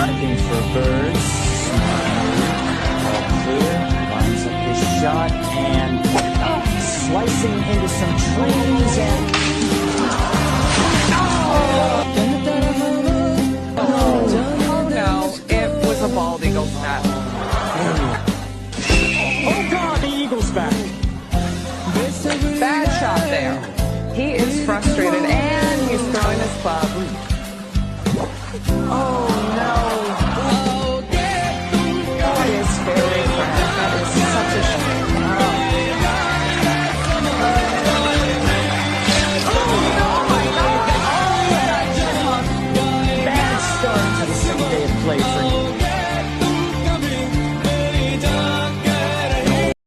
Looking for birds. All clear. Lines up his shot and slicing into some trees and. A bald eagle's back. Oh God, the eagle's back. Bad shot there. He is frustrated and he's throwing his club. Oh no.